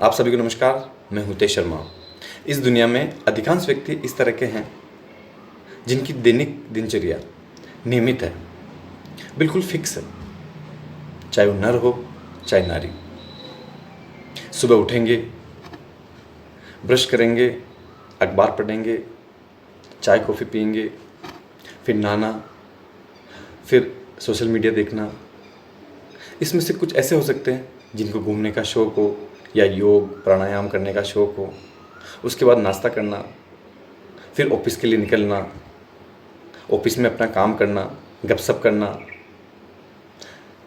आप सभी को नमस्कार। मैं हूं तेज शर्मा। इस दुनिया में अधिकांश व्यक्ति इस तरह के हैं जिनकी दैनिक दिनचर्या नियमित है, बिल्कुल फिक्स है। चाहे वो नर हो चाहे नारी। सुबह उठेंगे, ब्रश करेंगे, अखबार पढ़ेंगे, चाय कॉफ़ी पिएंगे, फिर नहाना, फिर सोशल मीडिया देखना। इसमें से कुछ ऐसे हो सकते हैं जिनको घूमने का शौक़ हो या योग प्राणायाम करने का शौक़ हो। उसके बाद नाश्ता करना, फिर ऑफिस के लिए निकलना, ऑफिस में अपना काम करना, गपशप करना,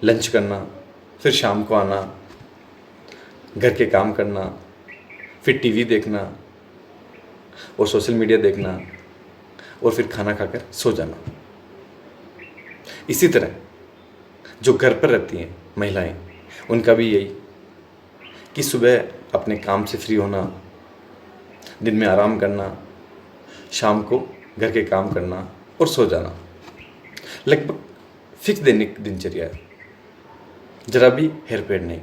लंच करना, फिर शाम को आना, घर के काम करना, फिर टीवी देखना और सोशल मीडिया देखना और फिर खाना खाकर सो जाना। इसी तरह जो घर पर रहती हैं महिलाएं, उनका भी यही कि सुबह अपने काम से फ्री होना, दिन में आराम करना, शाम को घर के काम करना और सो जाना। लगभग फिक्स दैनिक दिनचर्या है, जरा भी हेरफेर नहीं।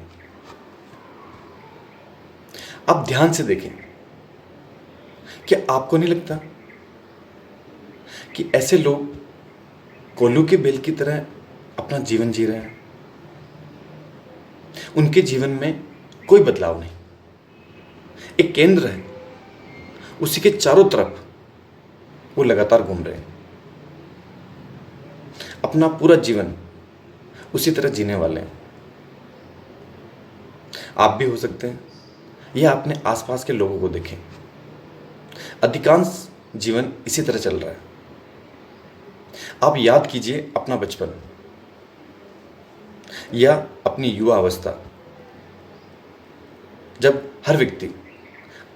आप ध्यान से देखें, क्या आपको नहीं लगता कि ऐसे लोग कोल्हू के बेल की तरह अपना जीवन जी रहे हैं? उनके जीवन में कोई बदलाव नहीं, एक केंद्र है, उसी के चारों तरफ वो लगातार घूम रहे हैं। अपना पूरा जीवन उसी तरह जीने वाले हैं। आप भी हो सकते हैं, या अपने आसपास के लोगों को देखें, अधिकांश जीवन इसी तरह चल रहा है। आप याद कीजिए अपना बचपन या अपनी युवा अवस्था, जब हर व्यक्ति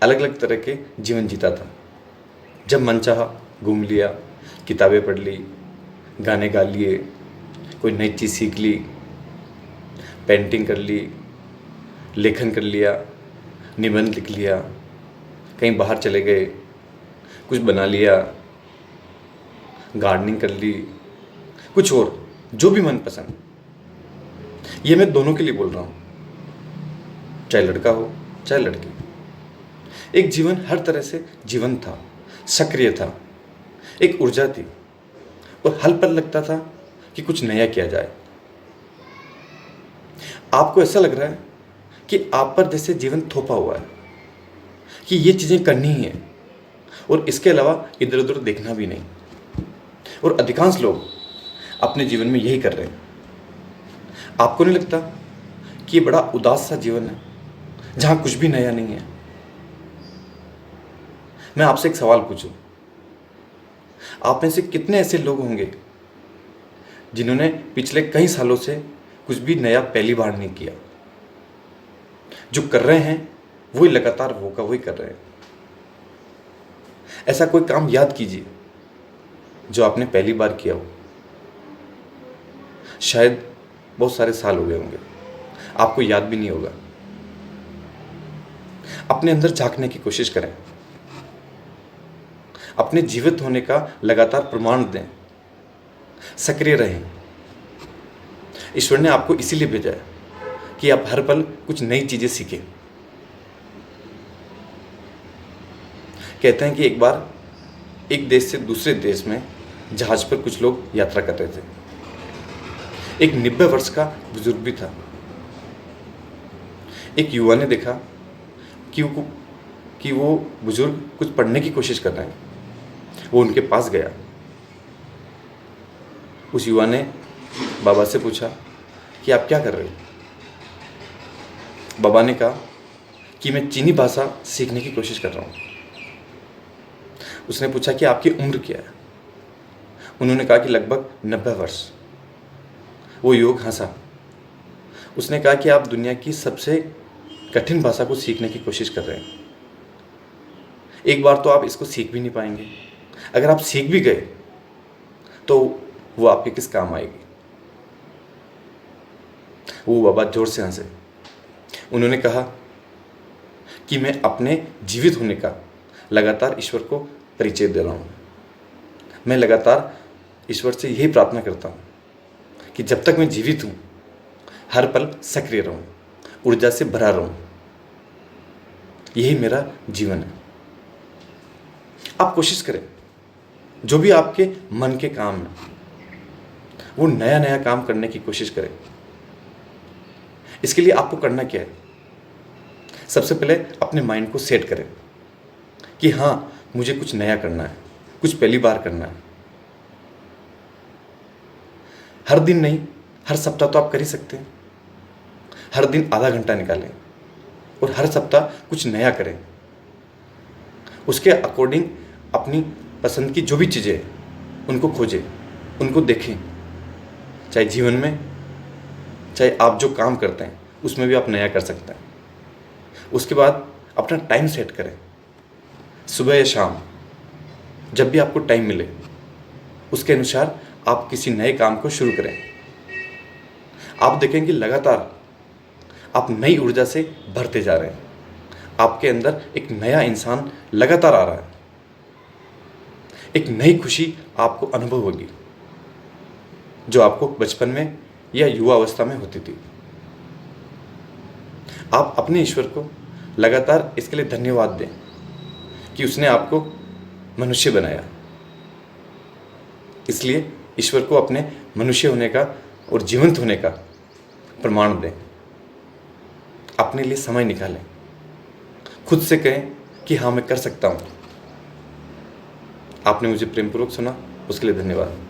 अलग अलग तरह के जीवन जीता था। जब मन चाहा घूम लिया, किताबें पढ़ ली, गाने गा लिए, कोई नई चीज़ सीख ली, पेंटिंग कर ली, लेखन कर लिया, निबंध लिख लिया, कहीं बाहर चले गए, कुछ बना लिया, गार्डनिंग कर ली, कुछ और जो भी मनपसंद। ये मैं दोनों के लिए बोल रहा हूँ, चाहे लड़का हो चाहे लड़की। एक जीवन हर तरह से जीवन था, सक्रिय था, एक ऊर्जा थी और हल पर लगता था कि कुछ नया किया जाए। आपको ऐसा लग रहा है कि आप पर जैसे जीवन थोपा हुआ है कि ये चीज़ें करनी ही है और इसके अलावा इधर उधर देखना भी नहीं। और अधिकांश लोग अपने जीवन में यही कर रहे हैं। आपको नहीं लगता कि ये बड़ा उदास सा जीवन है जहाँ कुछ भी नया नहीं है? मैं आपसे एक सवाल पूछूं, आप में से कितने ऐसे लोग होंगे जिन्होंने पिछले कई सालों से कुछ भी नया पहली बार नहीं किया? जो कर रहे हैं वही लगातार वो का वही कर रहे हैं। ऐसा कोई काम याद कीजिए जो आपने पहली बार किया हो। शायद बहुत सारे साल हो गए होंगे, आपको याद भी नहीं होगा। अपने अंदर झांकने की कोशिश करें, अपने जीवित होने का लगातार प्रमाण दें, सक्रिय रहें। ईश्वर ने आपको इसीलिए भेजा है कि आप हर पल कुछ नई चीजें सीखें। कहते हैं कि एक बार एक देश से दूसरे देश में जहाज पर कुछ लोग यात्रा कर रहे थे। एक 90 वर्ष का बुजुर्ग भी था। एक युवा ने देखा कि वो बुजुर्ग कुछ पढ़ने की कोशिश कर रहे हैं। वो उनके पास गया। उस युवा ने बाबा से पूछा कि आप क्या कर रहे हो? बाबा ने कहा कि मैं चीनी भाषा सीखने की कोशिश कर रहा हूँ। उसने पूछा कि आपकी उम्र क्या है? उन्होंने कहा कि लगभग 90 वर्ष। वो युवक हंसा। उसने कहा कि आप दुनिया की सबसे कठिन भाषा को सीखने की कोशिश कर रहे हैं। एक बार तो आप इसको सीख भी नहीं पाएंगे। अगर आप सीख भी गए तो वो आपके किस काम आएगी? वो बाबा जोर से हंसे। उन्होंने कहा कि मैं अपने जीवित होने का लगातार ईश्वर को परिचय दे रहा हूँ। मैं लगातार ईश्वर से यही प्रार्थना करता हूँ कि जब तक मैं जीवित हूँ हर पल सक्रिय रहूँ, ऊर्जा से भरा रहूँ। यही मेरा जीवन है। आप कोशिश करें, जो भी आपके मन के काम है वो नया नया काम करने की कोशिश करें। इसके लिए आपको करना क्या है? सबसे पहले अपने माइंड को सेट करें कि हाँ, मुझे कुछ नया करना है, कुछ पहली बार करना है। हर दिन नहीं, हर सप्ताह तो आप कर ही सकते हैं। हर दिन आधा घंटा निकालें और हर सप्ताह कुछ नया करें। उसके अकॉर्डिंग अपनी पसंद की जो भी चीज़ें हैं उनको खोजें, उनको देखें। चाहे जीवन में, चाहे आप जो काम करते हैं उसमें भी आप नया कर सकते हैं। उसके बाद अपना टाइम सेट करें, सुबह या शाम, जब भी आपको टाइम मिले उसके अनुसार आप किसी नए काम को शुरू करें। आप देखेंगे लगातार आप नई ऊर्जा से भरते जा रहे हैं। आपके अंदर एक नया इंसान लगातार आ रहा है। एक नई खुशी आपको अनुभव होगी जो आपको बचपन में या युवा अवस्था में होती थी। आप अपने ईश्वर को लगातार इसके लिए धन्यवाद दें कि उसने आपको मनुष्य बनाया। इसलिए ईश्वर को अपने मनुष्य होने का और जीवंत होने का प्रमाण दें। अपने लिए समय निकालें, खुद से कहें कि हाँ, मैं कर सकता हूँ। आपने मुझे प्रेमपूर्वक सुना, उसके लिए धन्यवाद।